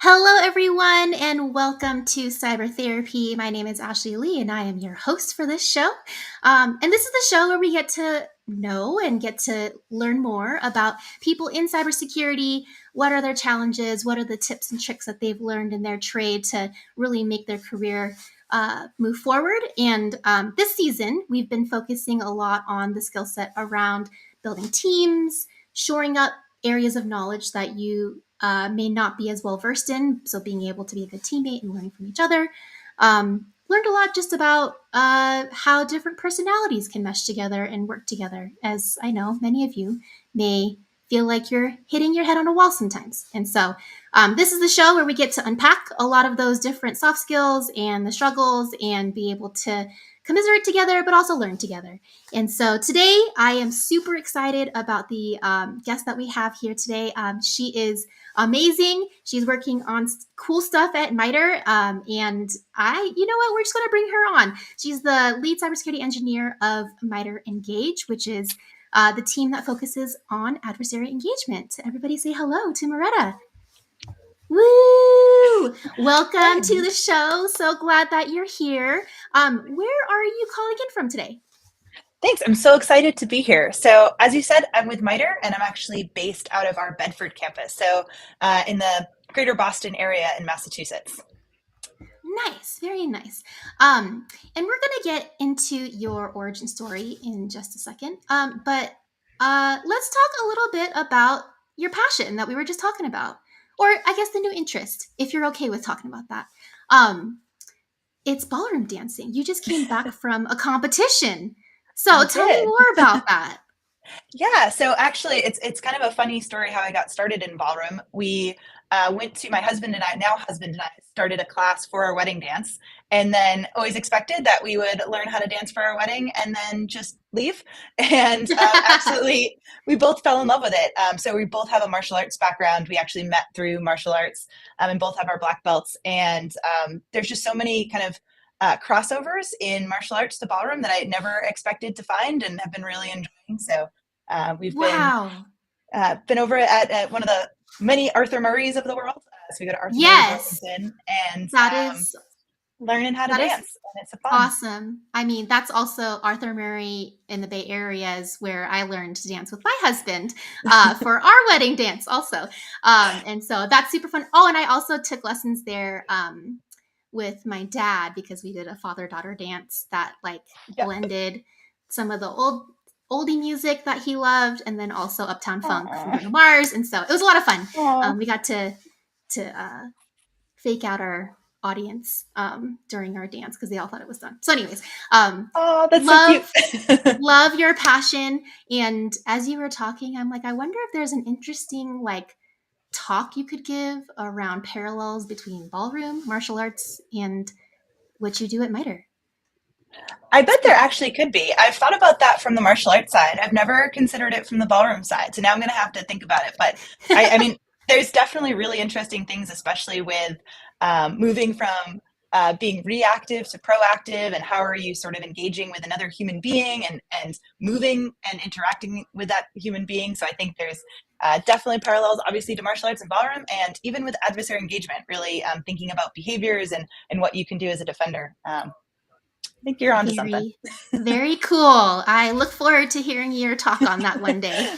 Hello, everyone, and welcome to Cyber Therapy. My name is Ashley Lee, and I am your host for this show. And this is the show where we get to know and get to learn more about people in cybersecurity. What are their challenges? What are the tips and tricks that they've learned in their trade to really make their career move forward? And this season, we've been focusing a lot on the skill set around building teams, shoring up areas of knowledge that you may not be as well versed in. So being able to be a good teammate and learning from each other. Learned a lot just about how different personalities can mesh together and work together, as I know many of you may feel like you're hitting your head on a wall sometimes. And so this is the show where we get to unpack a lot of those different soft skills and the struggles and be able to commiserate together, but also learn together. And so today I am super excited about the guest that we have here today. She is amazing. She's working on cool stuff at MITRE. And you know what, we're just going to bring her on. She's the lead cybersecurity engineer of MITRE Engage, which is the team that focuses on adversary engagement. Everybody say hello to Maretta. Woo! Welcome to the show. So glad that you're here. Where are you calling in from today? Thanks. I'm so excited to be here. So as you said, I'm with MITRE, and I'm actually based out of our Bedford campus, so in the greater Boston area in Massachusetts. Nice, very nice. And we're going to get into your origin story in just a second. But let's talk a little bit about your passion that we were just talking about, or I guess the new interest, if you're okay with talking about that. It's ballroom dancing. You just came back from a competition. So tell me more about that. Yeah, so actually, it's kind of a funny story how I got started in ballroom. We went to my husband and I, now husband and I, started a class for our wedding dance, and then always expected that we would learn how to dance for our wedding and then just leave. And absolutely, we both fell in love with it. So we both have a martial arts background. We actually met through martial arts, and both have our black belts. And there's just so many kind of crossovers in martial arts to ballroom that I never expected to find, and have been really enjoying. So we've Wow. been over at one of the many Arthur Murrays of the world. So we go to Arthur Murray Yes, Burlington and that is learning how to that is dance, and it's a fun. awesome. I mean, that's also Arthur Murray in the Bay Area is where I learned to dance with my husband for our wedding dance also. And so that's super fun. Oh, and I also took lessons there with my dad because we did a father-daughter dance that like Yep. blended some of the oldie music that he loved and then also Uptown Funk from Aww. Bruno Mars. And so it was a lot of fun. Aww. We got to fake out our audience during our dance because they all thought it was done. So, anyways, Oh, that's so love cute. love your passion. And as you were talking, I'm like, I wonder if there's an interesting like talk you could give around parallels between ballroom, martial arts, and what you do at MITRE. I bet there actually could be. I've thought about that from the martial arts side. I've never considered it from the ballroom side. So now I'm going to have to think about it. But I mean, there's definitely really interesting things, especially with moving from being reactive to proactive, and how are you sort of engaging with another human being and moving and interacting with that human being. So I think there's definitely parallels, obviously, to martial arts and ballroom, and even with adversary engagement, really thinking about behaviors and what you can do as a defender. I think you're onto something. Very, very cool. I look forward to hearing your talk on that one day.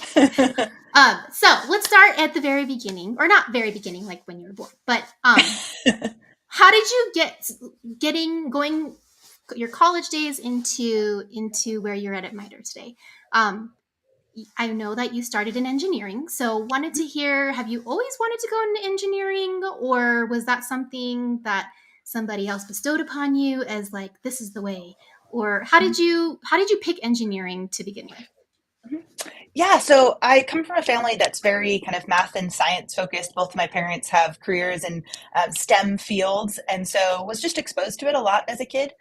So let's start at the very beginning, or not very beginning, like when you were born, but how did you going your college days into where you're at MITRE today? I know that you started in engineering, so wanted to hear, have you always wanted to go into engineering, or was that something that somebody else bestowed upon you as like, this is the way? Or how did you pick engineering to begin with? Yeah, so I come from a family that's very kind of math and science focused. Both of my parents have careers in STEM fields, and so was just exposed to it a lot as a kid.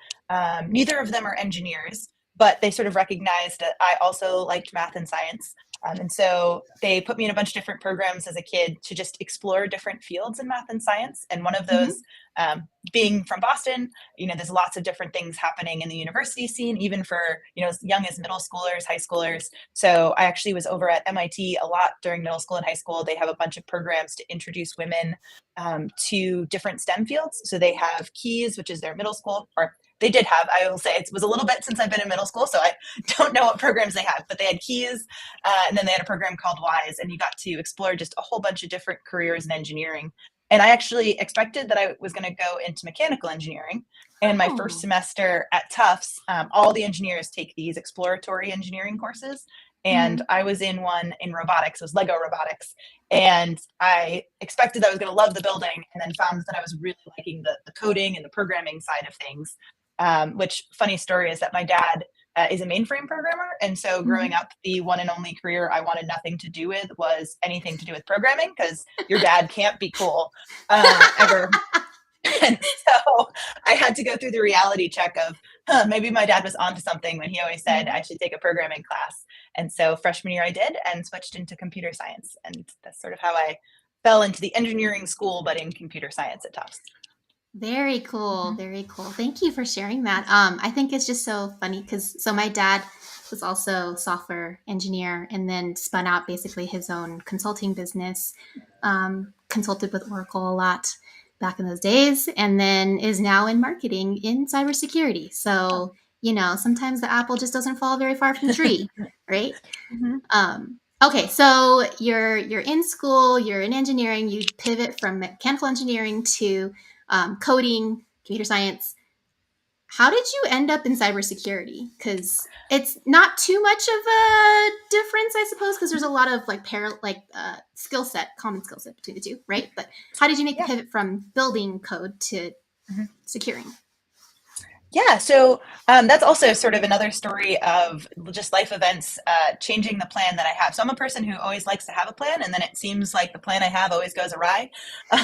Neither of them are engineers, but they sort of recognized that I also liked math and science. And so they put me in a bunch of different programs as a kid to just explore different fields in math and science. And one of Mm-hmm. those, being from Boston, there's lots of different things happening in the university scene, even for, as young as middle schoolers, high schoolers. So I actually was over at MIT a lot during middle school and high school. They have a bunch of programs to introduce women to different STEM fields. So they have Keys, which is their middle school, or they did have, I will say it was a little bit since I've been in middle school, so I don't know what programs they have, but they had Keys, and then they had a program called Wise, and you got to explore just a whole bunch of different careers in engineering. And I actually expected that I was going to go into mechanical engineering. And my first Oh. semester at Tufts, all the engineers take these exploratory engineering courses. And Mm-hmm. I was in one in robotics, it was Lego robotics. And I expected that I was going to love the building, and then found that I was really liking the coding and the programming side of things. Which, funny story, is that my dad is a mainframe programmer. And so growing Mm-hmm. up, the one and only career I wanted nothing to do with was anything to do with programming, because your dad can't be cool ever. And so I had to go through the reality check of, maybe my dad was onto something when he always said Mm-hmm. I should take a programming class. And so freshman year I did, and switched into computer science. And that's sort of how I fell into the engineering school, but in computer science at Tufts. Very cool. Mm-hmm. Very cool. Thank you for sharing that. I think it's just so funny because so my dad was also software engineer and then spun out basically his own consulting business. Consulted with Oracle a lot back in those days, and then is now in marketing in cybersecurity. Oh. So sometimes the apple just doesn't fall very far from the tree, right? Mm-hmm. Okay, so you're in school, you're in engineering, you pivot from mechanical engineering to coding, computer science. How did you end up in cybersecurity? Because it's not too much of a difference, I suppose, because there's a lot of skill set, common skill set between the two, right? But how did you make the Yeah. pivot from building code to Mm-hmm. securing? Yeah, so that's also sort of another story of just life events changing the plan that I have. So I'm a person who always likes to have a plan, and then it seems like the plan I have always goes awry. So,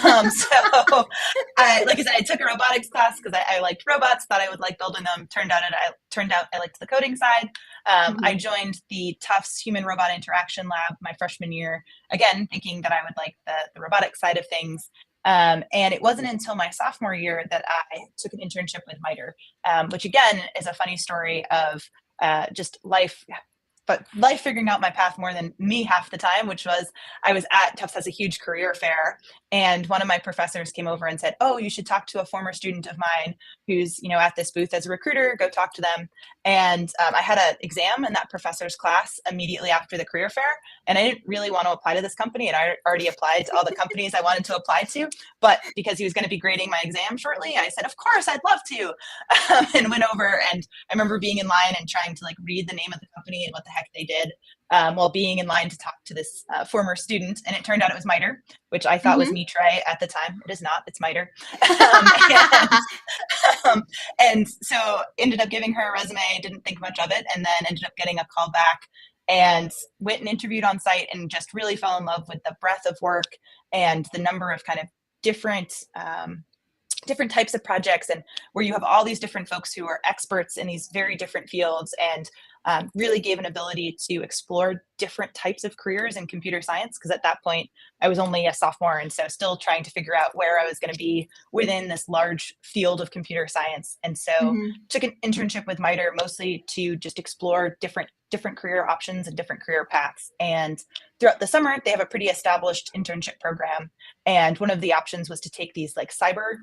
like I said, I took a robotics class because I liked robots, thought I would like building them. Turned out I liked the coding side. I Mm-hmm. joined the Tufts Human Robot Interaction Lab my freshman year, again thinking that I would like the robotics side of things. And it wasn't until my sophomore year that I took an internship with MITRE, which again is a funny story of just life, but life figuring out my path more than me half the time, which was I was at Tufts has a huge career fair, and one of my professors came over and said, "Oh, you should talk to a former student of mine who's at this booth as a recruiter. Go talk to them." And I had an exam in that professor's class immediately after the career fair, and I didn't really want to apply to this company, and I already applied to all the companies I wanted to apply to. But because he was going to be grading my exam shortly, I said, "Of course, I'd love to," and went over. And I remember being in line and trying to read the name of the company and what the heck they did, while being in line to talk to this former student. And it turned out it was MITRE, which I thought was Mm-hmm. MITRE at the time. It is not, it's MITRE. um, and, and so ended up giving her a resume, didn't think much of it, and then ended up getting a call back, and went and interviewed on site, and just really fell in love with the breadth of work and the number of kind of different different types of projects, and where you have all these different folks who are experts in these very different fields, and really gave an ability to explore different types of careers in computer science. Because at that point, I was only a sophomore, and so still trying to figure out where I was going to be within this large field of computer science. And so Mm-hmm. took an internship with MITRE mostly to just explore different career options and different career paths. And throughout the summer, they have a pretty established internship program. And one of the options was to take these cyber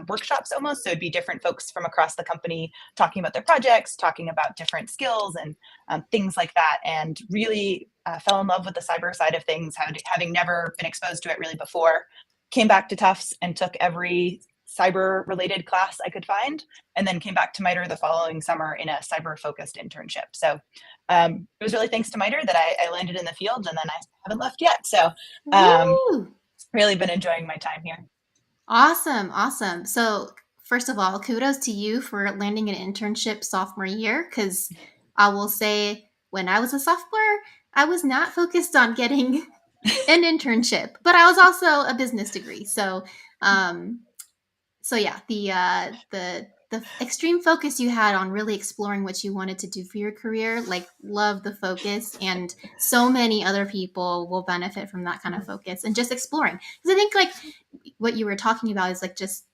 workshops almost. So it'd be different folks from across the company talking about their projects, talking about different skills and things like that. And really fell in love with the cyber side of things, having never been exposed to it really before. Came back to Tufts and took every cyber related class I could find, and then came back to MITRE the following summer in a cyber focused internship. So it was really thanks to MITRE that I landed in the field, and then I haven't left yet. So um, Woo! really been enjoying my time here. Awesome, awesome. So, first of all, kudos to you for landing an internship sophomore year because I will say when I was a sophomore, I was not focused on getting an internship, but I was also a business degree. So, yeah, the the extreme focus you had on really exploring what you wanted to do for your career. Like, love the focus, and so many other people will benefit from that kind of focus and just exploring. Because I think like what you were talking about is like just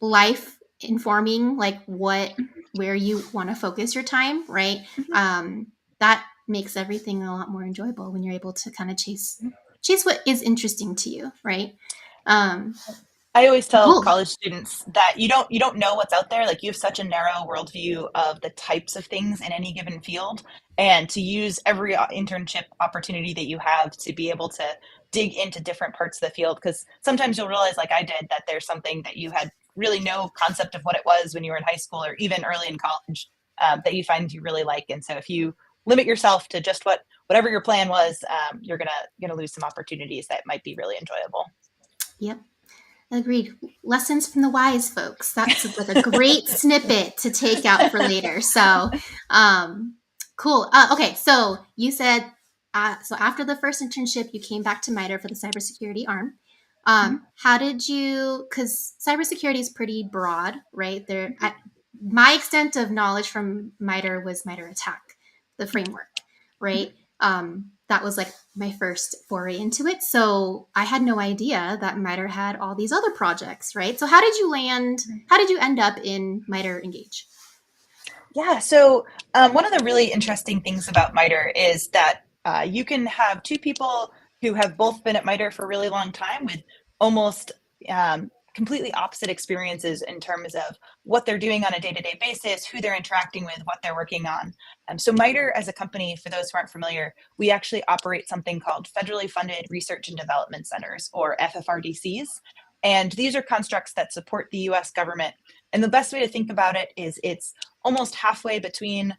life informing like what where you want to focus your time, right? That makes everything a lot more enjoyable when you're able to kind of chase what is interesting to you, right? um I always tell cool. college students that you don't know what's out there. Like you have such a narrow worldview of the types of things in any given field, and to use every internship opportunity that you have to be able to dig into different parts of the field. Because sometimes you'll realize, like I did, that there's something that you had really no concept of what it was when you were in high school or even early in college, that you find you really like. And so if you limit yourself to just whatever your plan was, you're gonna lose some opportunities that might be really enjoyable. Yep. Agreed. Lessons from the wise folks. That's like a great snippet to take out for later. So, um, cool. Okay, so you said so after the first internship, you came back to MITRE for the cybersecurity arm. How did you? Because cybersecurity is pretty broad, right? My extent of knowledge from MITRE was MITRE Attack, the framework, right? That was like my first foray into it. So I had no idea that MITRE had all these other projects, right? So how did you land? How did you end up in MITRE Engage? Yeah, so one of the really interesting things about MITRE is that you can have two people who have both been at MITRE for a really long time with almost completely opposite experiences in terms of what they're doing on a day-to-day basis, who they're interacting with, what they're working on. So MITRE as a company, for those who aren't familiar, we actually operate something called Federally Funded Research and Development Centers, or FFRDCs. And these are constructs that support the US government. And the best way to think about it is it's almost halfway between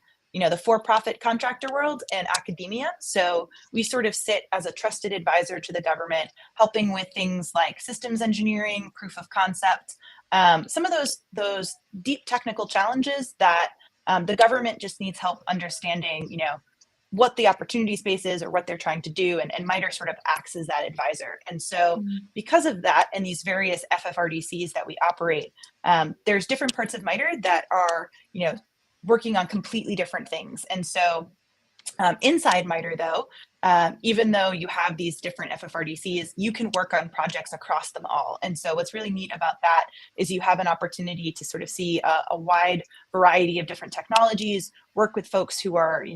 the for-profit contractor world and academia. So we sort of sit as a trusted advisor to the government, helping with things like systems engineering, proof of concept, some of those deep technical challenges that the government just needs help understanding, what the opportunity space is or what they're trying to do. And MITRE sort of acts as that advisor. And so because of that and these various FFRDCs that we operate, there's different parts of MITRE that are, working on completely different things. And so inside MITRE, though, even though you have these different FFRDCs, you can work on projects across them all. And so what's really neat about that is you have an opportunity to sort of see a wide variety of different technologies, work with folks who are,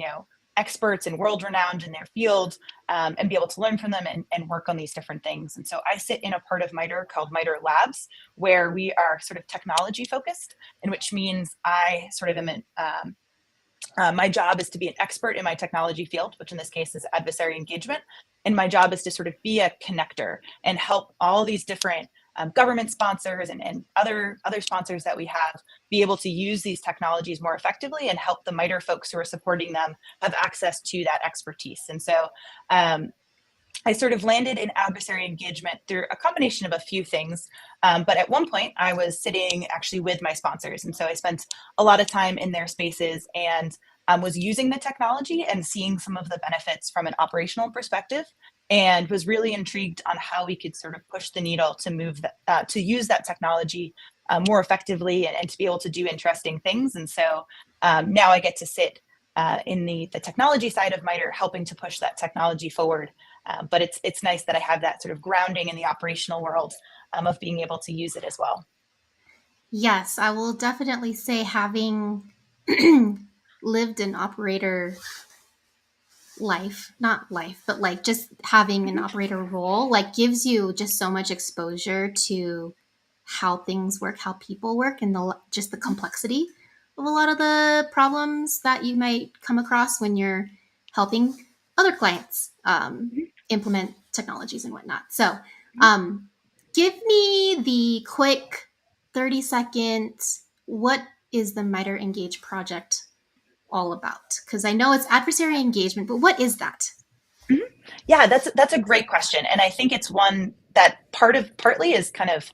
experts and world renowned in their field, and be able to learn from them and work on these different things. And so I sit in a part of MITRE called MITRE Labs, where we are sort of technology focused, and which means I sort of am my job is to be an expert in my technology field, which in this case is adversary engagement. And my job is to sort of be a connector and help all these different government sponsors and other sponsors that we have be able to use these technologies more effectively and help the MITRE folks who are supporting them have access to that expertise. And so I sort of landed in adversary engagement through a combination of a few things. But at one point, I was sitting actually with my sponsors. And so I spent a lot of time in their spaces and was using the technology and seeing some of the benefits from an operational perspective, and was really intrigued on how we could sort of push the needle to move that, to use that technology more effectively and to be able to do interesting things. And so now I get to sit in the technology side of MITRE, helping to push that technology forward. But it's nice that I have that sort of grounding in the operational world of being able to use it as well. Yes, I will definitely say having lived an operator life, not life, but like just having an operator role, like gives you just so much exposure to how things work, how people work, and just the complexity of a lot of the problems that you might come across when you're helping other clients implement technologies and whatnot. So, um, give me the quick 30 second. What is the MITRE Engage project all about? Because I know it's adversary engagement, but what is that? Mhm. Yeah, that's a great question, and I think it's one that partly is kind of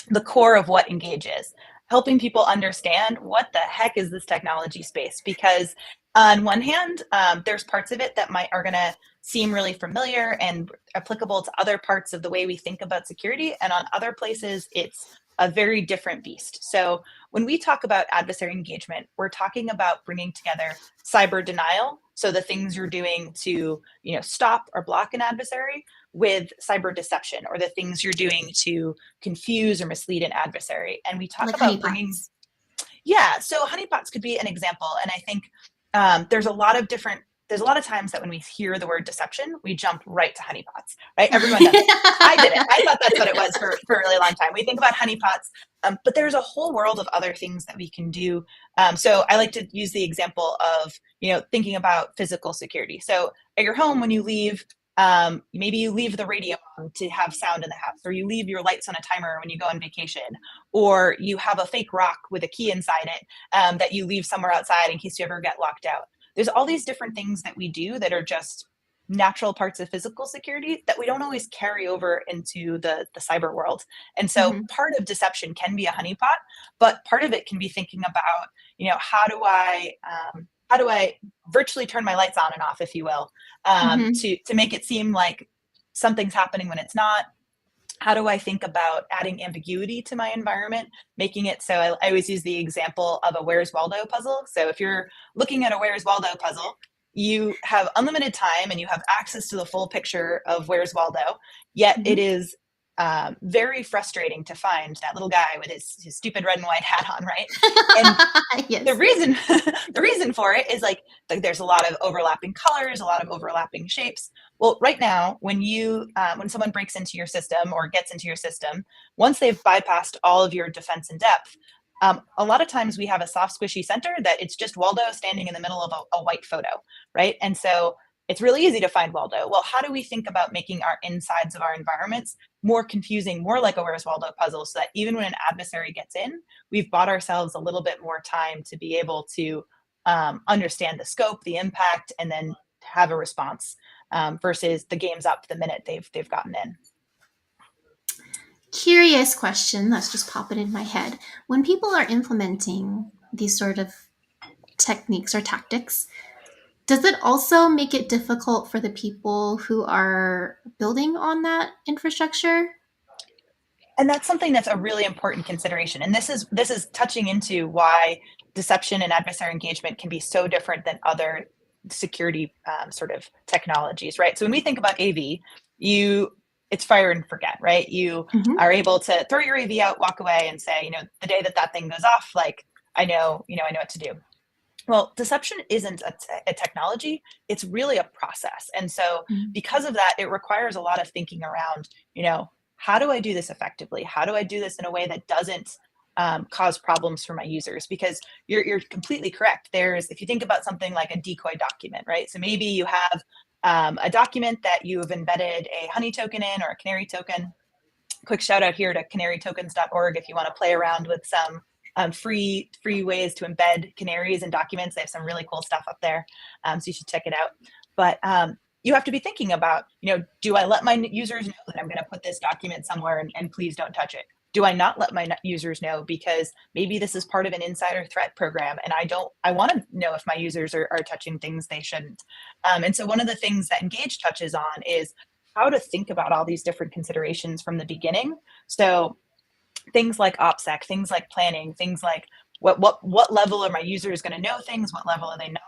the core of what Engage is, helping people understand what the heck is this technology space. Because on one hand, there's parts of it that are going to seem really familiar and applicable to other parts of the way we think about security. And on other places, it's a very different beast. So when we talk about adversary engagement, we're talking about bringing together cyber denial, so the things you're doing to, stop or block an adversary, with cyber deception, or the things you're doing to confuse or mislead an adversary. And we talk Like about bringing, honeypots. yeah, so honeypots could be an example. And I think there's a lot of different, there's a lot of times that when we hear the word deception, we jump right to honeypots, right? Everyone does it. I did it. I thought that's what it was for a really long time. We think about honeypots, but there's a whole world of other things that we can do. So I like to use the example of, thinking about physical security. So at your home, when you leave, maybe you leave the radio on to have sound in the house, or you leave your lights on a timer when you go on vacation, or you have a fake rock with a key inside it that you leave somewhere outside in case you ever get locked out. There's all these different things that we do that are just natural parts of physical security that we don't always carry over into the cyber world. And so Mm-hmm. part of deception can be a honeypot, but part of it can be thinking about, how do I virtually turn my lights on and off, if you will, Mm-hmm. to make it seem like something's happening when it's not. How do I think about adding ambiguity to my environment, making it so I always use the example of a Where's Waldo puzzle. So if you're looking at a Where's Waldo puzzle, you have unlimited time and you have access to the full picture of Where's Waldo, yet it Mm-hmm. is very frustrating to find that little guy with his stupid red and white hat on, right? And the Yes. reason the reason for it is like there's a lot of overlapping colors, a lot of overlapping shapes. Well, right now, when someone breaks into your system or gets into your system, once they've bypassed all of your defense in depth, a lot of times we have a soft, squishy center that it's just Waldo standing in the middle of a white photo, right? And so it's really easy to find Waldo. Well, how do we think about making our insides of our environments more confusing, more like a Where's Waldo puzzle, so that even when an adversary gets in, we've bought ourselves a little bit more time to be able to understand the scope, the impact, and then have a response, versus the game's up the minute they've gotten in. Curious question that's just popping in my head. When people are implementing these sort of techniques or tactics, does it also make it difficult for the people who are building on that infrastructure? And that's something that's a really important consideration. And this is touching into why deception and adversary engagement can be so different than other security sort of technologies, right? So when we think about AV, it's fire and forget, right? You Mm-hmm. are able to throw your AV out, walk away, and say, the day that thing goes off, like I know what to do. Well, deception isn't a technology, it's really a process. And so because of that, it requires a lot of thinking around, how do I do this effectively? How do I do this in a way that doesn't cause problems for my users? Because you're completely correct. If you think about something like a decoy document, right? So maybe you have a document that you have embedded a honey token in, or a canary token. Quick shout out here to canarytokens.org if you want to play around with some free ways to embed canaries in documents. They have some really cool stuff up there, so you should check it out. But you have to be thinking about, do I let my users know that I'm going to put this document somewhere and please don't touch it? Do I not let my users know because maybe this is part of an insider threat program and I want to know if my users are touching things they shouldn't? And so one of the things that Engage touches on is how to think about all these different considerations from the beginning. So things like OPSEC, things like planning, things like what level are my users going to know things, what level are they not?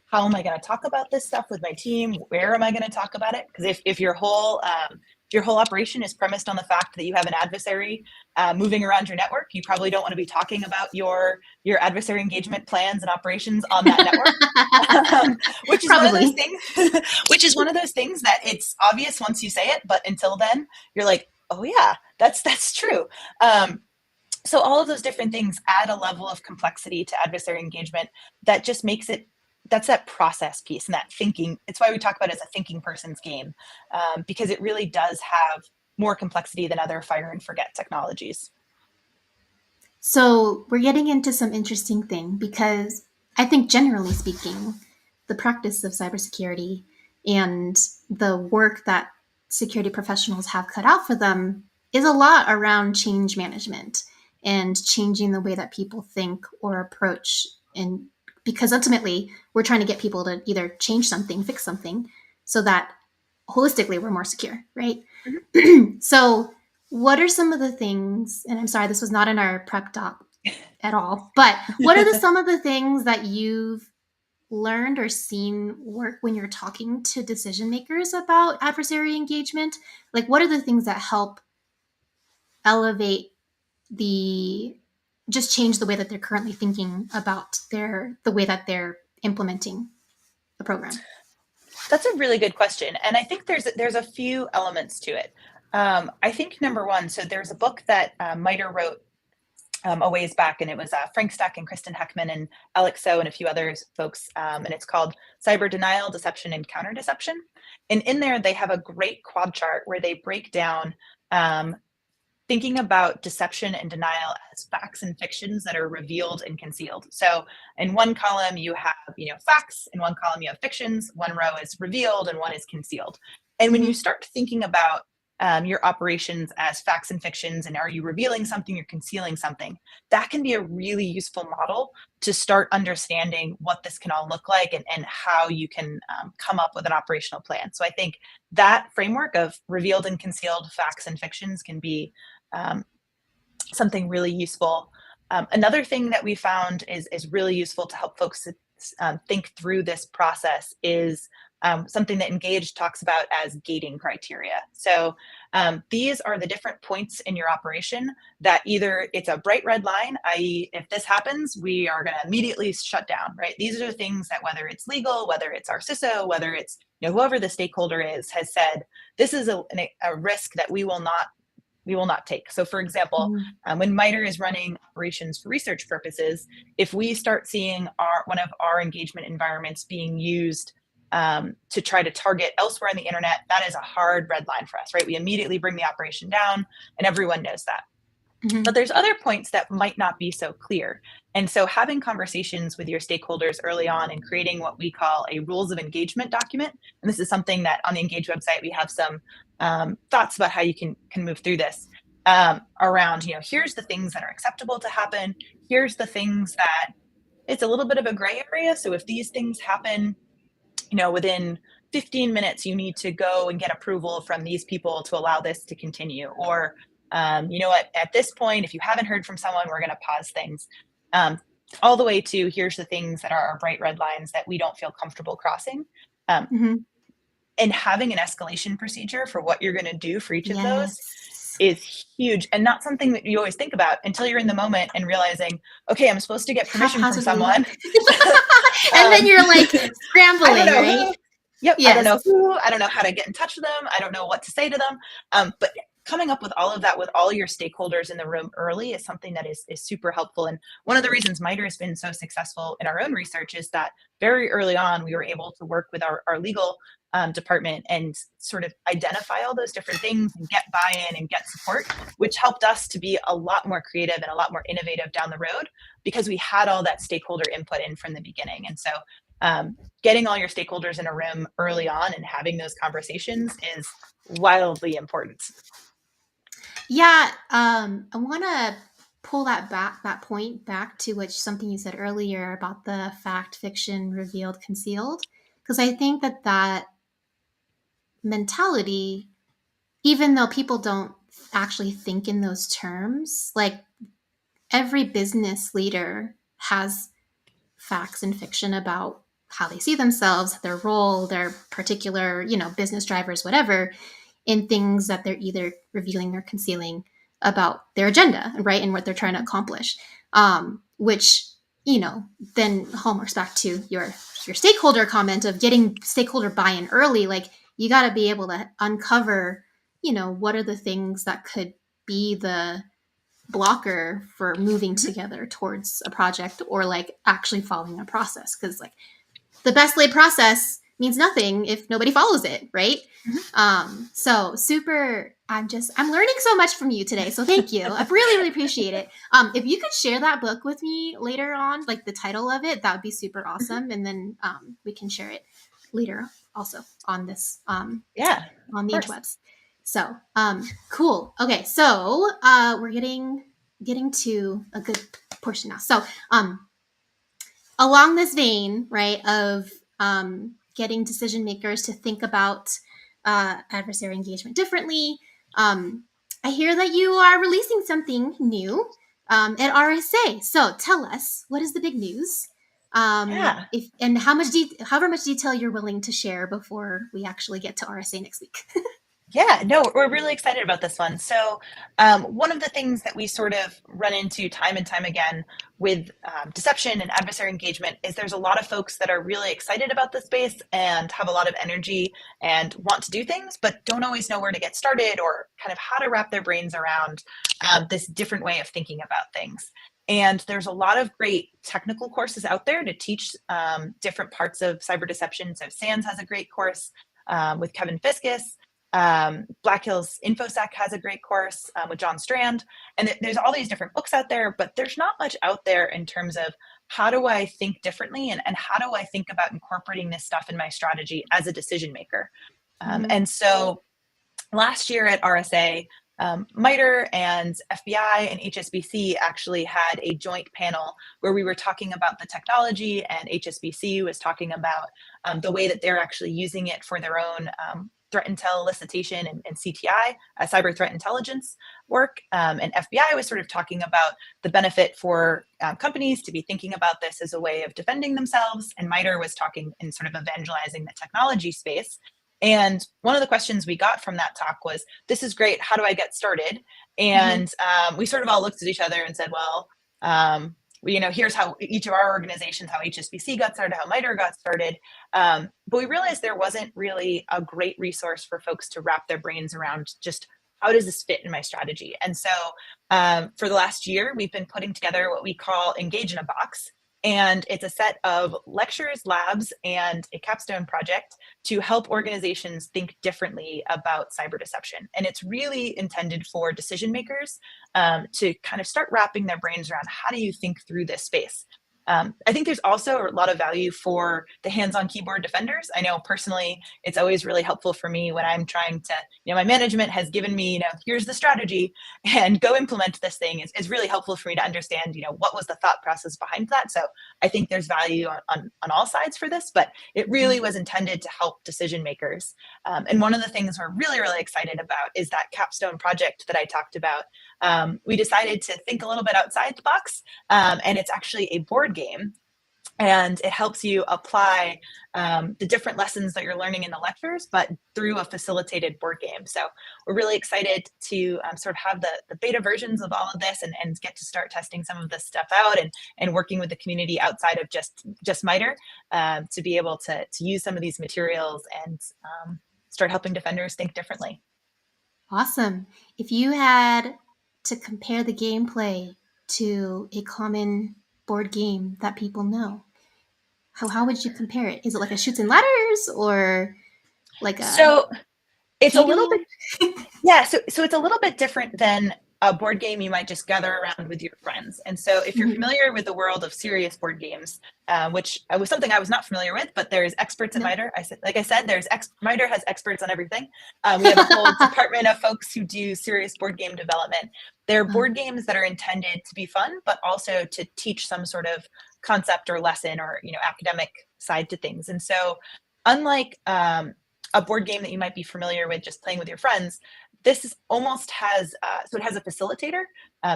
How am I going to talk about this stuff with my team? Where am I going to talk about it? Because if your whole operation is premised on the fact that you have an adversary moving around your network, you probably don't want to be talking about your adversary engagement plans and operations on that network. Which is one of those Probably. things which is one of those things that it's obvious once you say it, but until then you're like, oh yeah, that's true. So all of those different things add a level of complexity to adversary engagement that just makes it, that's that process piece and that thinking. It's why we talk about it as a thinking person's game, because it really does have more complexity than other fire and forget technologies. So we're getting into some interesting thing because I think generally speaking, the practice of cybersecurity and the work that security professionals have cut out for them is a lot around change management and changing the way that people think or approach, and because ultimately we're trying to get people to either change something, fix something, so that holistically we're more secure, right? Mhm. So what are some of the things, and I'm sorry, this was not in our prep doc at all, but what are some of the things that you've learned or seen work when you're talking to decision makers about adversary engagement? Like, what are the things that help elevate the just change the way that they're currently thinking about the way that they're implementing the program? That's a really good question, and I think there's a few elements to it. I think number one, so there's a book that MITRE wrote a ways back, and it was Frank Steck and Kristen Heckman and Alex So and a few others folks, and it's called Cyber Denial, Deception, and Counter Deception. And in there, they have a great quad chart where they break down um, thinking about deception and denial as facts and fictions that are revealed and concealed. So in one column you have, facts, in one column you have fictions, one row is revealed and one is concealed. And when you Mm-hmm. start thinking about your operations as facts and fictions, and are you revealing something or concealing something, that can be a really useful model to start understanding what this can all look like, and how you can come up with an operational plan. So I think that framework of revealed and concealed facts and fictions can be um, something really useful. Another thing that we found is really useful to help folks think through this process is something that Engage talks about as gating criteria. So these are the different points in your operation that either it's a bright red line, i.e., if this happens, we are going to immediately shut down, right? These are the things that, whether it's legal, whether it's our CISO, whether it's whoever the stakeholder is, has said, this is a risk that we will not take. So, for example, Mm-hmm. when MITRE is running operations for research purposes, if we start seeing one of our engagement environments being used to try to target elsewhere on the internet, that is a hard red line for us, right? We immediately bring the operation down, and everyone knows that. But Mm-hmm. there's other points that might not be so clear. And so having conversations with your stakeholders early on and creating what we call a rules of engagement document, and this is something that on the Engage website, we have some thoughts about how you can move through this, around, here's the things that are acceptable to happen. Here's the things that it's a little bit of a gray area. So if these things happen, within 15 minutes, you need to go and get approval from these people to allow this to continue. Or, at this point, if you haven't heard from someone, we're going to pause things. All the way to, here's the things that are our bright red lines that we don't feel comfortable crossing. Um, Mm-hmm. and having an escalation procedure for what you're going to do for each of those Yes. is huge, and not something that you always think about until you're in the moment and realizing, okay, I'm supposed to get permission from Haphazardly. someone. And then um, you're like I don't scrambling, know right? who. Yep, I don't Yes. know who. I don't know how to get in touch with them. I don't know what to say to them. But coming up with all of that with all your stakeholders in the room early is something that is super helpful. And one of the reasons MITRE has been so successful in our own research is that very early on, we were able to work with our legal department and sort of identify all those different things and get buy-in and get support, which helped us to be a lot more creative and a lot more innovative down the road, because we had all that stakeholder input in from the beginning. And so getting all your stakeholders in a room early on and having those conversations is wildly important. Yeah. I want to pull that point back to something you said earlier about the fact, fiction, revealed, concealed, because I think that mentality, even though people don't actually think in those terms, like every business leader has facts and fiction about how they see themselves, their role, their particular, business drivers, whatever, in things that they're either revealing or concealing about their agenda, right, and what they're trying to accomplish. Which, then hallmarks back to your stakeholder comment of getting stakeholder buy-in early. Like, you got to be able to uncover, what are the things that could be the blocker for moving Mm-hmm. together towards a project, or like actually following a process, because like the best laid process means nothing if nobody follows it, right? So super, I'm learning so much from you today, so thank you. I really appreciate it. If you could share that book with me later on, like the title of it, that would be super Mm-hmm. awesome, and then we can share it later also on this Yeah, on of the course. interwebs. So, cool. Okay, so we're getting to a good portion now. So, along this vein, right, of getting decision makers to think about adversary engagement differently. Um, I hear that you are releasing something new at RSA. So tell us, what is the big news? Yeah. If and however much detail you're willing to share before we actually get to RSA next week. Yeah, no, we're really excited about this one. So, one of the things that we sort of run into time and time again with deception and adversary engagement is there's a lot of folks that are really excited about the space and have a lot of energy and want to do things, but don't always know where to get started or kind of how to wrap their brains around this different way of thinking about things. And there's a lot of great technical courses out there to teach different parts of cyber deception. So, SANS has a great course with Kevin Fiskus. Black Hills InfoSec has a great course with John Strand, and there's all these different books out there, but there's not much out there in terms of how do I think differently and how do I think about incorporating this stuff in my strategy as a decision maker. Mm-hmm. And so last year at RSA, MITRE and FBI and HSBC actually had a joint panel where we were talking about the technology, and HSBC was talking about the way that they're actually using it for their own threat intel elicitation and CTI, cyber threat intelligence work. And FBI was sort of talking about the benefit for companies to be thinking about this as a way of defending themselves. And MITRE was talking and sort of evangelizing the technology space. And one of the questions we got from that talk was, this is great, how do I get started? And we sort of all looked at each other and said, well, here's how each of our organizations, how HSBC got started, how MITRE got started. But we realized there wasn't really a great resource for folks to wrap their brains around just how does this fit in my strategy? And so for the last year, we've been putting together what we call Engage in a Box. And it's a set of lectures, labs, and a capstone project to help organizations think differently about cyber deception. And it's really intended for decision makers to kind of start wrapping their brains around how do you think through this space. I think there's also a lot of value for the hands-on keyboard defenders. I know personally, it's always really helpful for me when I'm trying to, my management has given me, here's the strategy and go implement this thing. It's really helpful for me to understand, what was the thought process behind that. So I think there's value on all sides for this, but it really was intended to help decision makers. And one of the things we're really, really excited about is that capstone project that I talked about. We decided to think a little bit outside the box, and it's actually a board game, and it helps you apply the different lessons that you're learning in the lectures, but through a facilitated board game. So we're really excited to sort of have the beta versions of all of this and get to start testing some of this stuff out and working with the community outside of just MITRE to be able to use some of these materials and start helping defenders think differently. Awesome. If you had to compare the gameplay to a common board game that people know, how would you compare it? Is it like a shoots and ladders or like a So it's a little painting? bit, yeah. So it's a little bit different than a board game you might just gather around with your friends. And so if you're familiar with the world of serious board games, which was something I was not familiar with, but there's experts at MITRE. Like I said, MITRE has experts on everything. We have a whole department of folks who do serious board game development. They're board games that are intended to be fun, but also to teach some sort of concept or lesson or academic side to things. And so unlike a board game that you might be familiar with just playing with your friends, this almost has it has a facilitator.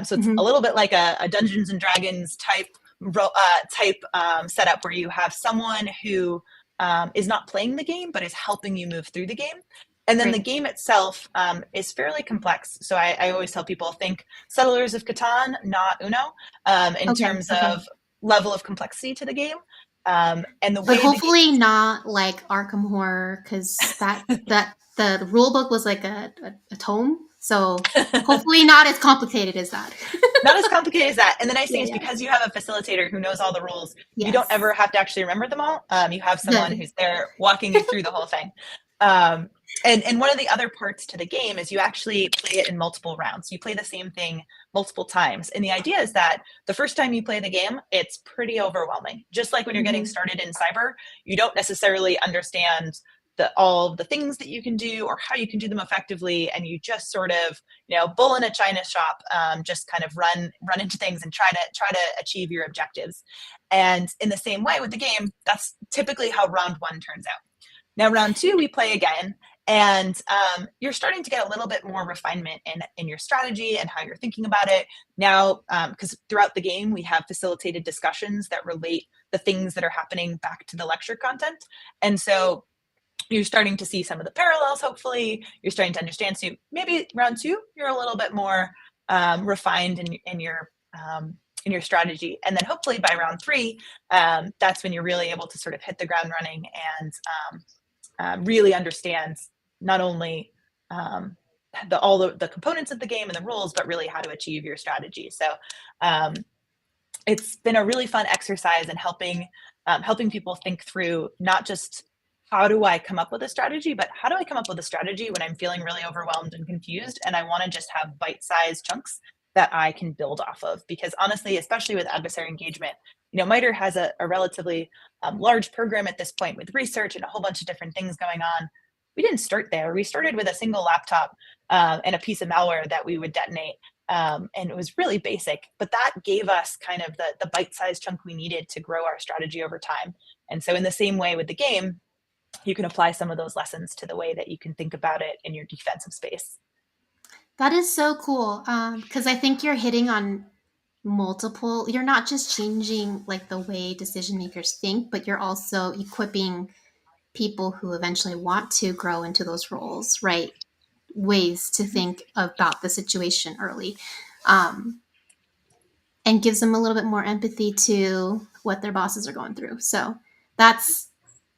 So it's a little bit like a Dungeons and Dragons type setup where you have someone who is not playing the game but is helping you move through the game. And then the game itself is fairly complex. So I always tell people, think Settlers of Catan, not Uno, in terms of level of complexity to the game. And the way, but hopefully not like Arkham Horror, because that the rule book was like a tome. So hopefully not as complicated as that. Not as complicated as that. And the nice thing is because you have a facilitator who knows all the rules, you don't ever have to actually remember them all. You have someone who's there walking you through the whole thing. And one of the other parts to the game is you actually play it in multiple rounds. You play the same thing multiple times. And the idea is that the first time you play the game, it's pretty overwhelming. Just like when you're getting started in cyber, you don't necessarily understand all the things that you can do or how you can do them effectively. And you just sort of, bull in a china shop, just kind of run into things and try to achieve your objectives. And in the same way with the game, that's typically how round one turns out. Now, round two, we play again, And you're starting to get a little bit more refinement in your strategy and how you're thinking about it now, because throughout the game we have facilitated discussions that relate the things that are happening back to the lecture content. And so you're starting to see some of the parallels. Hopefully you're starting to understand. So maybe round two you're a little bit more refined in your strategy, and then hopefully by round three, that's when you're really able to sort of hit the ground running and really understand not only all the components of the game and the rules, but really how to achieve your strategy. So it's been a really fun exercise in helping people think through not just how do I come up with a strategy, but how do I come up with a strategy when I'm feeling really overwhelmed and confused and I want to just have bite-sized chunks that I can build off of. Because honestly, especially with adversary engagement, MITRE has a relatively large program at this point with research and a whole bunch of different things going on. We didn't start there. We started with a single laptop and a piece of malware that we would detonate. And it was really basic, but that gave us kind of the bite-sized chunk we needed to grow our strategy over time. And so in the same way with the game, you can apply some of those lessons to the way that you can think about it in your defensive space. That is so cool, because I think you're hitting on multiple. You're not just changing like the way decision makers think, but you're also equipping people who eventually want to grow into those roles, right? Ways to think about the situation early, um, and gives them a little bit more empathy to what their bosses are going through. So that's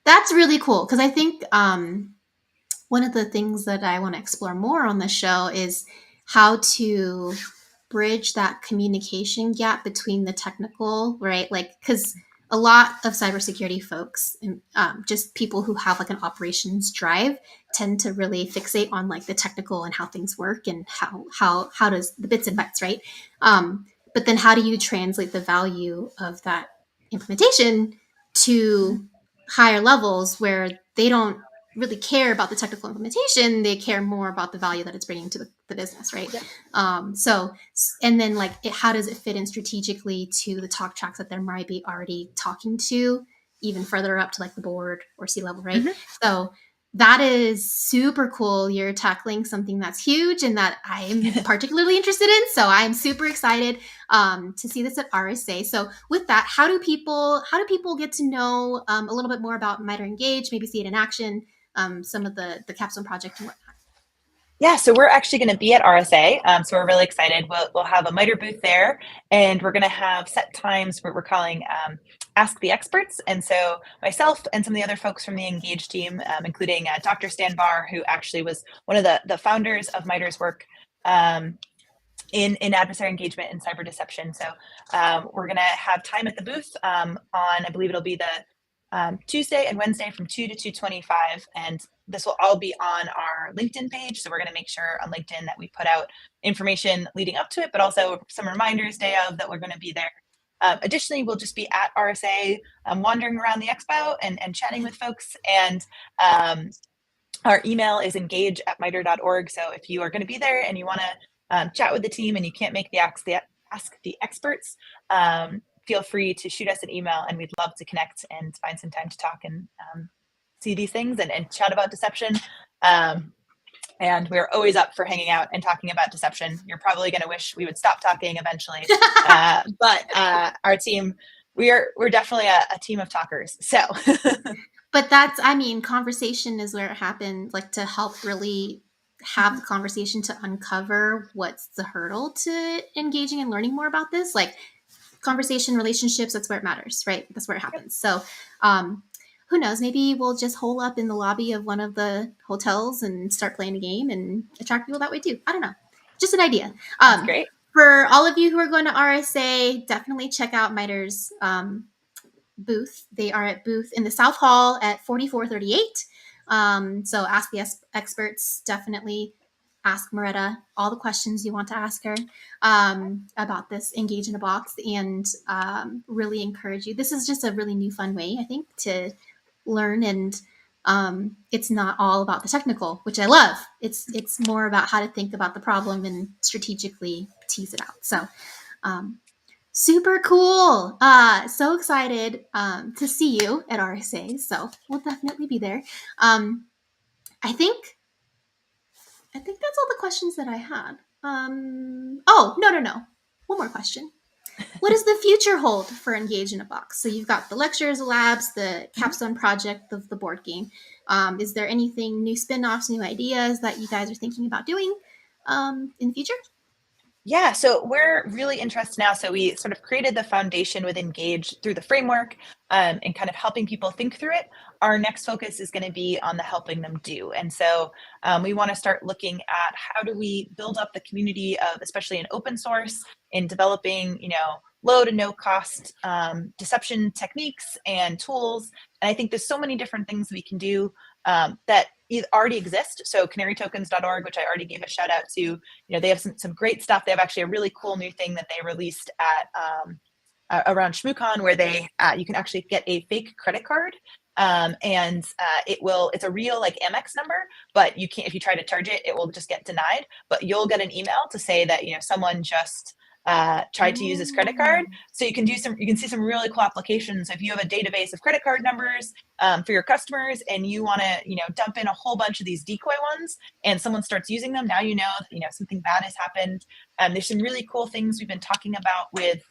that's really cool, because I think one of the things that I want to explore more on the show is how to bridge that communication gap between the technical, right? Like, because a lot of cybersecurity folks, and just people who have like an operations drive, tend to really fixate on like the technical and how things work and how does the bits and bytes, right? But then how do you translate the value of that implementation to higher levels where they don't really care about the technical implementation, they care more about the value that it's bringing to the business, right? Yep. So, and then like how does it fit in strategically to the talk tracks that they might be already talking to, even further up to like the board or C-level, right? Mm-hmm. So that is super cool. You're tackling something that's huge and that I'm particularly interested in. So I'm super excited to see this at RSA. So with that, how do people get to know a little bit more about MITRE Engage, maybe see it in action, some of the capstone project and whatnot? Yeah, so we're actually going to be at RSA. So we're really excited. We'll have a MITRE booth there, and we're going to have set times what we're calling Ask the Experts. And so myself and some of the other folks from the Engage team, including Dr. Stan Barr, who actually was one of the founders of MITRE's work in adversary engagement and cyber deception. So we're going to have time at the booth on, I believe it'll be the Tuesday and Wednesday from 2 to 2:25. And this will all be on our LinkedIn page. So we're going to make sure on LinkedIn that we put out information leading up to it, but also some reminders day of that we're going to be there. Additionally, we'll just be at RSA, wandering around the expo and chatting with folks. And our email is engage@mitre.org. So if you are going to be there and you want to chat with the team and you can't make the Ask the Experts, feel free to shoot us an email, and we'd love to connect and find some time to talk and see these things and chat about deception. And we're always up for hanging out and talking about deception. You're probably going to wish we would stop talking eventually, but our team, we're definitely a team of talkers. So. But that's, I mean, conversation is where it happens, like to help really have the conversation to uncover what's the hurdle to engaging and learning more about this. Like conversation, relationships, that's where it matters, right? That's where it happens. So, who knows? Maybe we'll just hole up in the lobby of one of the hotels and start playing a game and attract people that way too. I don't know. Just an idea. That's great. For all of you who are going to RSA, definitely check out MITRE's booth. They are at booth in the South Hall at 4438. So ask the experts. Definitely ask Maretta all the questions you want to ask her about this Engage in a Box, and really encourage you. This is just a really new, fun way, I think, to learn, and it's not all about the technical, which I love. It's more about how to think about the problem and strategically tease it out. So super cool. So excited to see you at RSA. So we'll definitely be there. I think I think that's all the questions that I had. Oh, no. One more question. What does the future hold for Engage in a Box? So you've got the lectures, the labs, the Mhm. capstone project of the board game. Is there anything new spin-offs, new ideas that you guys are thinking about doing in the future? Yeah, so we're really interested now. So we sort of created the foundation with Engage through the framework, and kind of helping people think through it. Our next focus is going to be on the helping them do. And so we want to start looking at how do we build up the community of, especially in open source, in developing, low to no cost deception techniques and tools. And I think there's so many different things we can do that already exist. So canarytokens.org, which I already gave a shout out to, they have some great stuff. They have actually a really cool new thing that they released at around ShmooCon, where you can actually get a fake credit card, and it's a real like Amex number, but you can't, if you try to charge it, it will just get denied. But you'll get an email to say that someone just tried to use this credit card. So you can see some really cool applications. If you have a database of credit card numbers for your customers, and you want to dump in a whole bunch of these decoy ones, and someone starts using them, now that something bad has happened. There's some really cool things we've been talking about with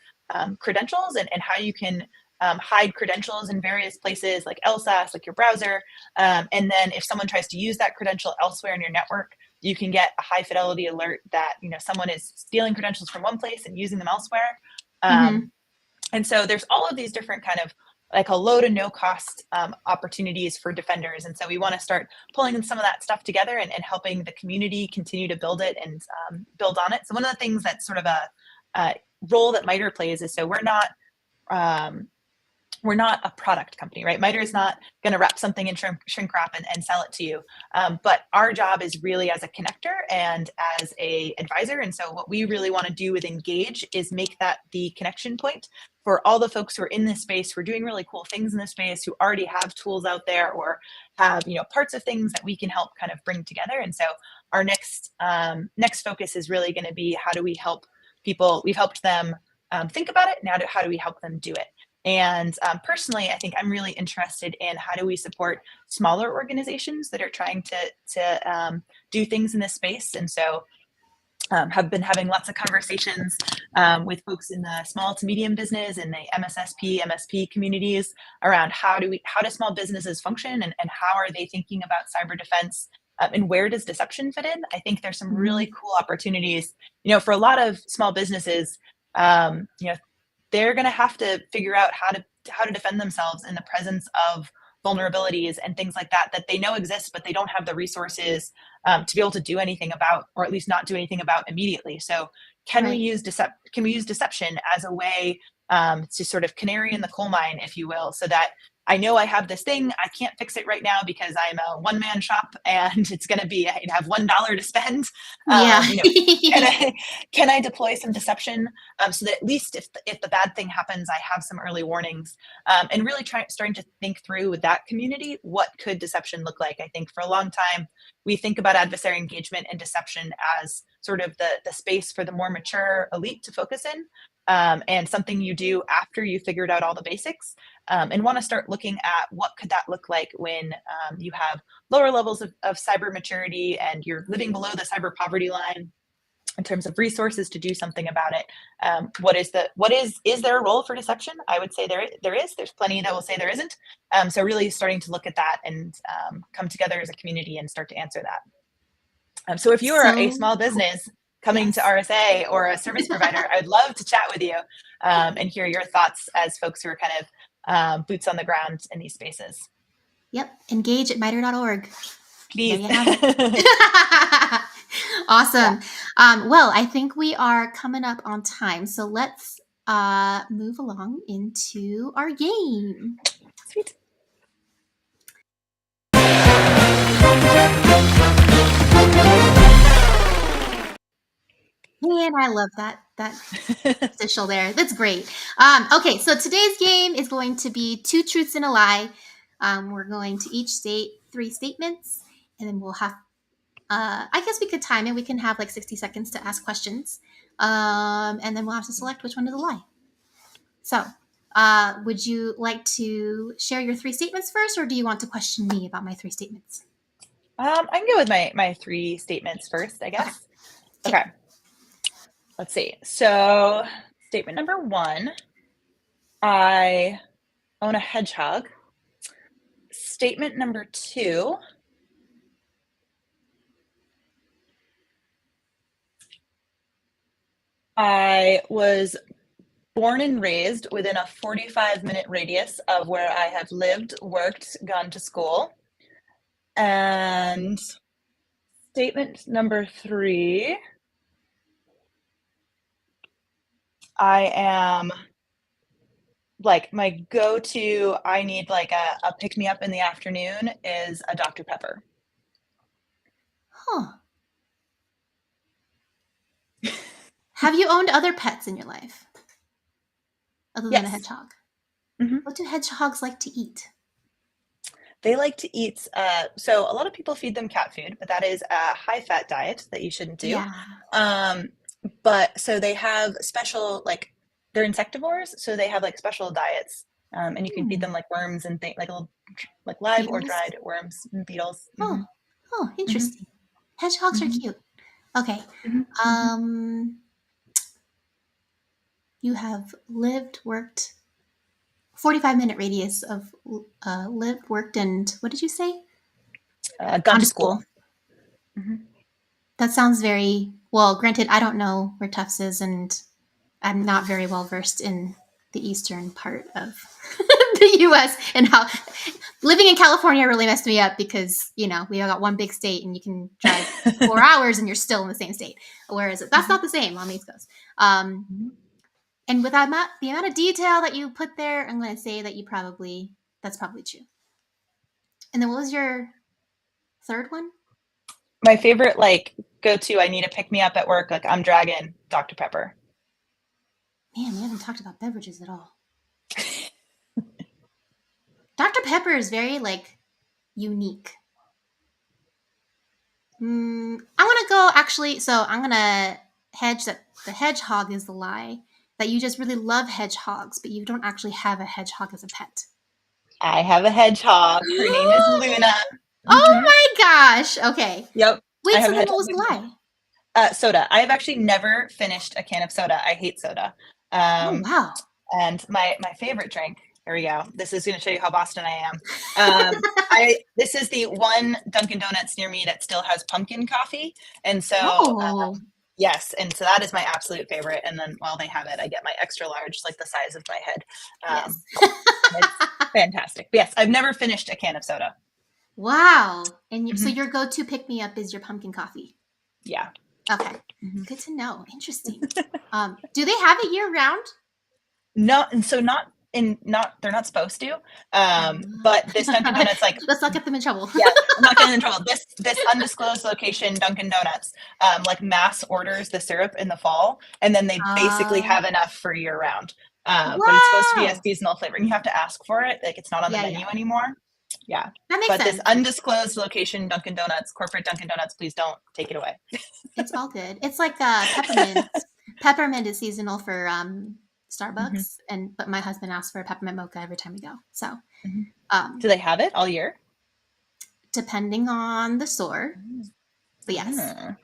credentials, and how you can hide credentials in various places like LSAS, like your browser. And then if someone tries to use that credential elsewhere in your network, you can get a high fidelity alert that someone is stealing credentials from one place and using them elsewhere. Mm-hmm. And so there's all of these different kind of like a low to no cost opportunities for defenders. And so we want to start pulling some of that stuff together, and helping the community continue to build it and build on it. So one of the things that's sort of a role that MITRE plays is, so we're not a product company, right? MITRE is not going to wrap something in shrink wrap and sell it to you. But our job is really as a connector and as a advisor. And so what we really want to do with Engage is make that the connection point for all the folks who are in this space, who are doing really cool things in this space, who already have tools out there, or have parts of things that we can help kind of bring together. And so our next focus is really going to be, how do we help people? We've helped them think about it. Now, how do we help them do it? And personally, I think I'm really interested in how do we support smaller organizations that are trying to do things in this space. And so have been having lots of conversations with folks in the small to medium business and the MSP communities around how do small businesses function, and how are they thinking about cyber defense, and where does deception fit in? I think there's some really cool opportunities, for a lot of small businesses. They're going to have to figure out how to defend themselves in the presence of vulnerabilities and things like that they know exist, but they don't have the resources to be able to do anything about, or at least not do anything about immediately. So can we use deception as a way to sort of canary in the coal mine, if you will, so that I know I have this thing, I can't fix it right now because I'm a one-man shop, and it's going to be, I have $1 to spend. Yeah. Can I deploy some deception so that at least if the bad thing happens, I have some early warnings, and really starting to think through with that community, what could deception look like? I think for a long time, we think about adversary engagement and deception as sort of the space for the more mature elite to focus in, and something you do after you figured out all the basics, and want to start looking at what could that look like when you have lower levels of cyber maturity, and you're living below the cyber poverty line in terms of resources to do something about it. Is there a role for deception? I would say there is. There's plenty that will say there isn't. So really starting to look at that and come together as a community and start to answer that. So if you are a So small cool. business coming to Yes. RSA or a service provider, I would love to chat with you and hear your thoughts as folks who are kind of boots on the ground in these spaces. Yep. Engage at mitre.org. There Please. you have it. Awesome. Well, I think we are coming up on time. So let's move along into our game. Sweet. Man, I love that official there. That's great. Okay, so today's game is going to be two truths and a lie. We're going to each state 3 statements, and then we'll have. I guess we could time it. We can have like 60 seconds to ask questions, and then we'll have to select which one is a lie. So, would you like to share your 3 statements first, or do you want to question me about my 3 statements? I can go with my three statements first, I Okay. guess. Okay. Okay, let's see. So, statement number one, I own a hedgehog. Statement number two, I was born and raised within a 45-minute radius of where I have lived, worked, gone to school. And statement number three, I am like my go-to, I need like a pick-me-up in the afternoon is a Dr. Pepper. Huh. Have you owned other pets in your life other than a Yes. hedgehog? Hmm. What do hedgehogs like to eat? They like to eat, so a lot of people feed them cat food, but that is a high-fat diet that you shouldn't do. Yeah. Um, but so they have special, like, they're insectivores, so they have like special diets, and you can feed Hmm. them like worms and things, like little, like live or Beetles? dried worms and beetles. Hmm. Oh, oh, Hmm. interesting. Hedgehogs are Hmm. cute. Okay. Hmm. Hmm. Um, you have lived, worked, 45-minute radius of lived, worked, and what did you say? Gone Gone to to school. school. Hmm. That sounds very well. Granted, I don't know where Tufts is, and I'm not very well versed in the eastern part of the U.S. and how living in California really messed me up because we got one big state and you can drive 4 hours and you're still in the same state, whereas that's not the same on the East Coast. Hmm. And with the amount of detail that you put there, I'm going to say that that's probably true. And then what was your third one? My favorite, like, go-to, I need a pick-me-up at work, like I'm dragging Dr. Pepper. Man, we haven't talked about beverages at all. Dr. Pepper is very like unique. I'm gonna go actually. So I'm gonna hedge that the hedgehog is the lie. That you just really love hedgehogs, but you don't actually have a hedgehog as a pet. I have a hedgehog. Her name is Luna. Oh Hmm. my gosh. Okay. Yep, I Wait. have So a then, what hedgehog was the named Luna. lie? Soda. I have actually never finished a can of soda. I hate soda. Oh Um, wow. and my favorite drink. Here we go. This is going to show you how Boston I am. I This is the one Dunkin' Donuts near me that still has pumpkin coffee, and so Oh yes, and so that is my absolute favorite. And then while they have it, I get my extra large, like the size of my head. yes. It's fantastic. But yes, I've never finished a can of soda. Wow. And so Hmm. your go-to pick-me-up is your pumpkin coffee. Yeah. Okay. Hmm. Good to know. Interesting. Do they have it year round? Not and so not in not they're not supposed to. But this Dunkin' Uh, Donuts, like, let's not get them in trouble. yeah, I'm not getting in trouble. This undisclosed location, Dunkin' Donuts, like mass orders the syrup in the fall, and then they basically uh, have enough for year round. But it's supposed to be a wow. seasonal flavor, and you have to ask for it. Like, it's not on the Yeah, yeah. menu anymore. Yeah, That makes but this sense. undisclosed location, Dunkin' Donuts, corporate Dunkin' Donuts, please don't take it away. It's all good. It's like peppermint. Peppermint is seasonal for Hmm. Starbucks, and but my husband asks for a peppermint mocha every time we go. So, Hmm. Do um, they have it all year? depending on the store, but yes. Mm,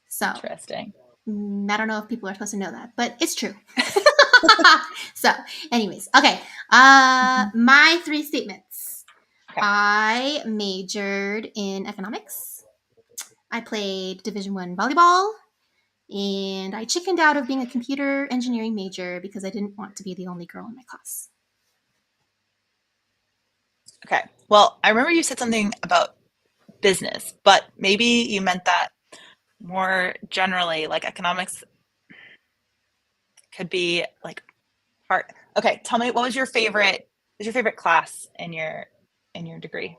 So, interesting. I don't know if people are supposed to know that, but it's true. So, anyways, okay. Hmm. My three statements. Okay. I majored in economics. I played Division 1 volleyball, and I chickened out of being a computer engineering major because I didn't want to be the only girl in my class. Okay. Well, I remember you said something about business, but maybe you meant that more generally, like economics could be like part. Okay, tell me, what was your favorite class in your degree?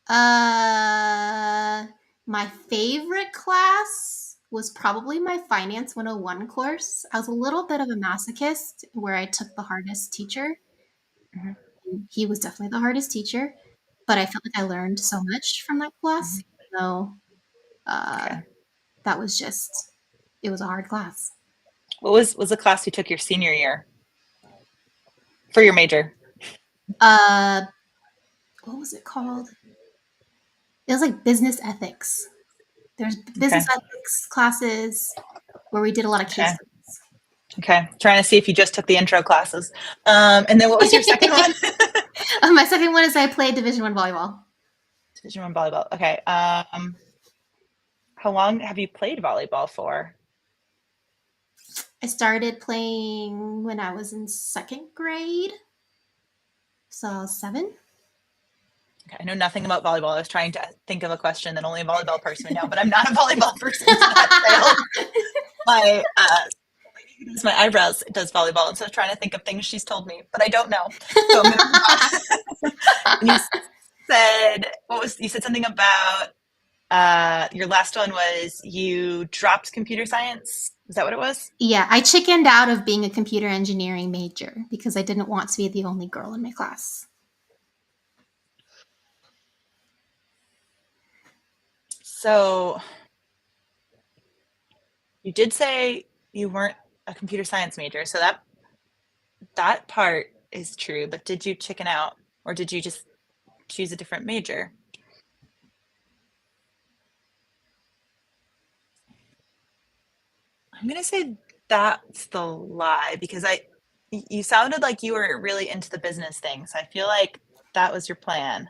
Uh, my favorite class was probably my Finance 101 course. I was a little bit of a masochist where I took the hardest teacher. Hmm. He was definitely the hardest teacher, but I felt like I learned so much from that class, Hmm. even though uh, Okay. that was just, it was a hard class. What was the class you took your senior year for your major? Uh, what was it called? It was like business ethics. There's business Okay. ethics classes where we did a lot of case Okay. studies. Okay. Trying to see if you just took the intro classes. And then what was your second one? My second one is I played Division One volleyball. Division one volleyball. Okay. How long have you played volleyball for? I started playing when I was in second grade, so 7. Okay, I know nothing about volleyball. I was trying to think of a question that only a volleyball person would know, but I'm not a volleyball person, so that failed. My lady who does my eyebrows does volleyball, and so I was trying to think of things she's told me, but I don't know. So I'm going to move on. And you said you said something about your last one was you dropped computer science. Is that what it was? Yeah, I chickened out of being a computer engineering major because I didn't want to be the only girl in my class. So you did say you weren't a computer science major, so that part is true, but did you chicken out or did you just choose a different major? I'm gonna say that's the lie because you sounded like you were really into the business thing, so I feel like that was your plan.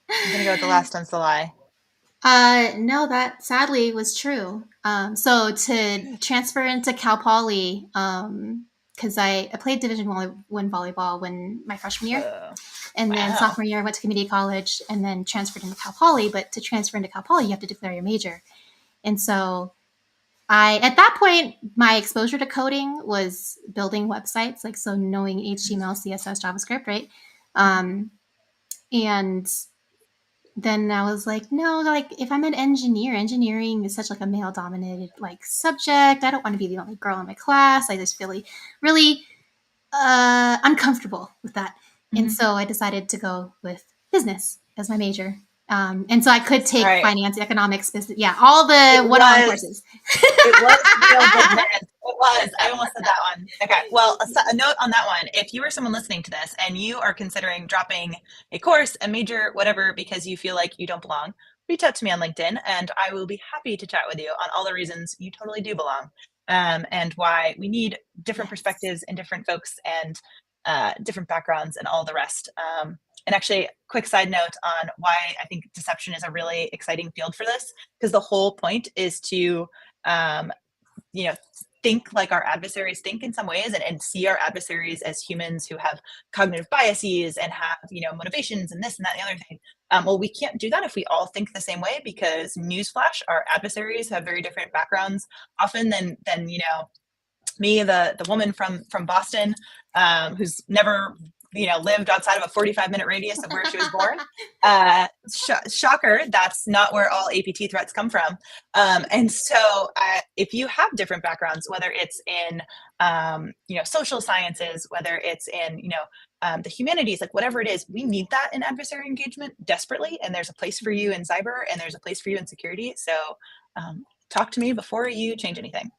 I'm gonna go with the last one's the lie. No, that sadly was true. So to transfer into Cal Poly, because I played Division 1 volleyball when my freshman year, and then Wow. sophomore year I went to community college and then transferred into Cal Poly. But to transfer into Cal Poly, you have to declare your major. And so at that point, my exposure to coding was building websites, like so knowing HTML, CSS, JavaScript, right? Um, and then I was like, no, like if I'm an engineer, engineering is such like a male dominated like subject. I don't want to be the only girl in my class. I just feel really uncomfortable with that. And Mhm. so I decided to go with business as my major. And so I could All take right. finance, economics, business, yeah, all It the 101 was courses. It was real business. It was. I almost said that one. Okay. Well, a note on that one. If you are someone listening to this and you are considering dropping a course, a major, whatever, because you feel like you don't belong, reach out to me on LinkedIn and I will be happy to chat with you on all the reasons you totally do belong, and why we need different Yes. perspectives and different folks and different backgrounds and all the rest. And actually, quick side note on why I think deception is a really exciting field for this, because the whole point is to um, you know think like our adversaries think in some ways, and see our adversaries as humans who have cognitive biases and have motivations and this and that and the other thing. Well, we can't do that if we all think the same way, because newsflash, our adversaries have very different backgrounds often than me, the woman from Boston, who's never lived outside of a 45-minute radius of where she was born. Shocker, that's not where all APT threats come from. And so if you have different backgrounds, whether it's in social sciences, whether it's in the humanities, like whatever it is, we need that in adversary engagement desperately, and there's a place for you in cyber and there's a place for you in security. So talk to me before you change anything.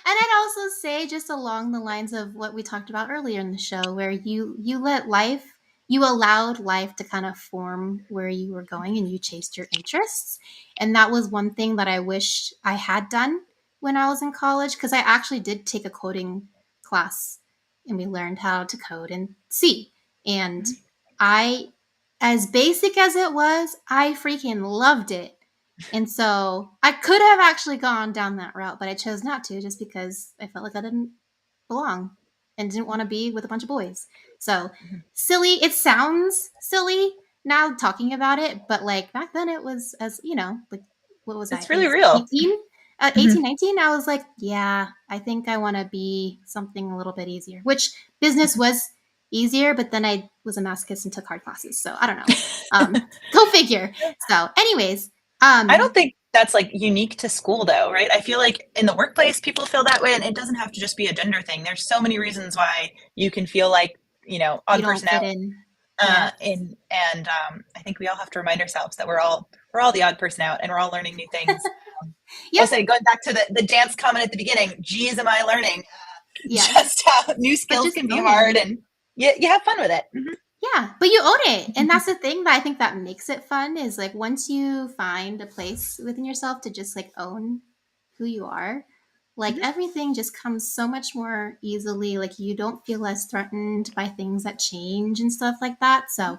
And I'd also say just along the lines of what we talked about earlier in the show, where you allowed life to kind of form where you were going and you chased your interests. And that was one thing that I wish I had done when I was in college, because I actually did take a coding class and we learned how to code in C. And I, as basic as it was, I freaking loved it. And so I could have actually gone down that route, but I chose not to just because I felt like I didn't belong and didn't want to be with a bunch of boys. So silly. It sounds silly now talking about it, but like back then it was, as you know, like what was I? It's really real. 18? Mhm. 18, 19. I was like, yeah, I think I want to be something a little bit easier, which business was easier, but then I was a masochist and took hard classes. So I don't know. Go figure. So, anyways, I don't um, think that's like unique to school though, right? I feel like in the workplace people feel that way, and it doesn't have to just be a gender thing. There's so many reasons why you can feel like, you odd don't fit personality. in. Yeah. I think we all have to remind ourselves that we're all the odd person out, and we're all learning new things. I'll Yep. say, going back to the dance comment at the beginning, geez, am I learning Yes. just how new But skills just can be hard, going. and you have fun with it. Mhm. Yeah, but you own it. And that's the thing that I think that makes it fun is like once you find a place within yourself to just like own who you are, like Mhm. everything just comes so much more easily. Like you don't feel as threatened by things that change and stuff like that. So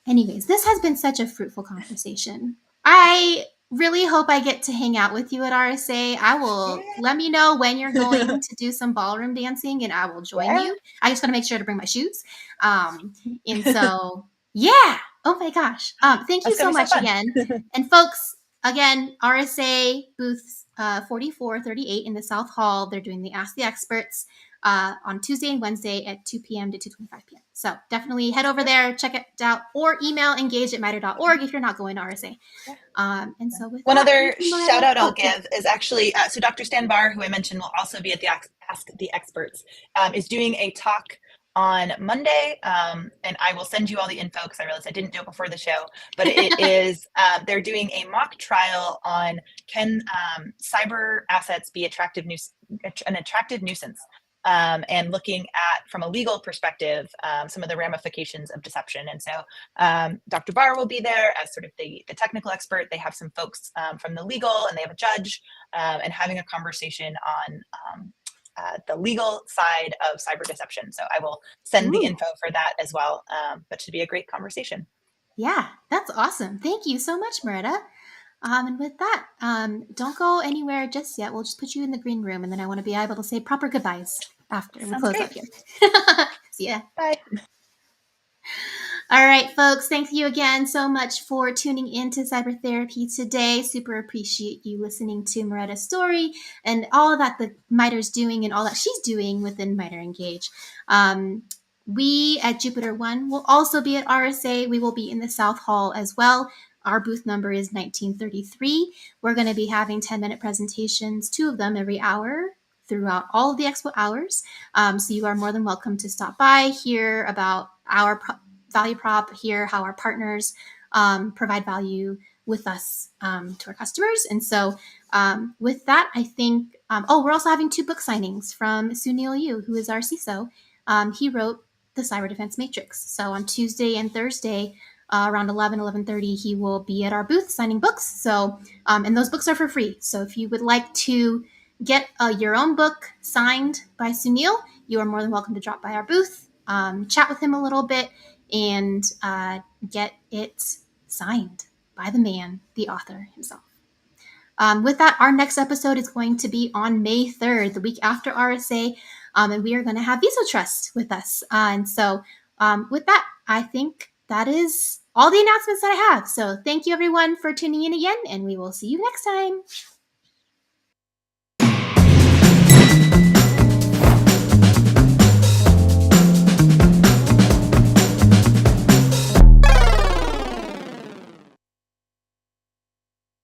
anyways, this has been such a fruitful conversation. I really hope I get to hang out with you at RSA. I will Yeah. let me know when you're going to do some ballroom dancing and I will join Yeah. you. I just got to make sure to bring my shoes. And so, yeah. Oh my gosh. Thank you That's gonna so be so much fun. again. And folks, again, RSA booth 4438 in the South Hall. They're doing the Ask the Experts on Tuesday and Wednesday at 2 p.m. to 2:25 p.m. So definitely head over there, check it out, or email engage@mitre.org if you're not going to RSA. Yeah. And so with One that, thank other you, shout Maretta. out I'll Oh, yeah. give is actually so Dr. Stan Barr, who I mentioned will also be at the Ask the Experts, is doing a talk on Monday, and I will send you all the info because I realized I didn't do it before the show. But it is they're doing a mock trial on can cyber assets be an attractive nuisance, and looking at from a legal perspective some of the ramifications of deception. And so Dr. Barr will be there as sort of the technical expert. They have some folks from the legal, and they have a judge, and having a conversation on the legal side of cyber deception. So I will send the Ooh, info for that as well. But should be a great conversation. yeah, that's awesome. Thank you so much, Maretta. And with that, don't go anywhere just yet. We'll just put you in the green room, and then I want to be able to say proper goodbyes after we Sounds close great. up here. See ya. Bye. All right, folks, thank you again so much for tuning in to Cyber Therapy today. Super appreciate you listening to Moretta's story and all that the MITRE's doing and all that she's doing within MITRE Engage. We at Jupiter One will also be at RSA. We will be in the South Hall as well. Our booth number is 1933. We're going to be having 10-minute presentations, 2 of them every hour throughout all of the expo hours. So you are more than welcome to stop by, hear about our value prop, hear how our partners provide value with us to our customers. And so with that, I think, we're also having 2 book signings from Sunil Yu, who is our CISO. He wrote the Cyber Defense Matrix. So on Tuesday and Thursday, around 11:30, he will be at our booth signing books. So, and those books are for free. So if you would like to get your own book signed by Sunil, you are more than welcome to drop by our booth, chat with him a little bit, and get it signed by the man, the author himself. With that, our next episode is going to be on May 3rd, the week after RSA, and we are going to have Visa Trust with us. And so, with that, I think that is all the announcements that I have. So, thank you everyone for tuning in again, and we will see you next time.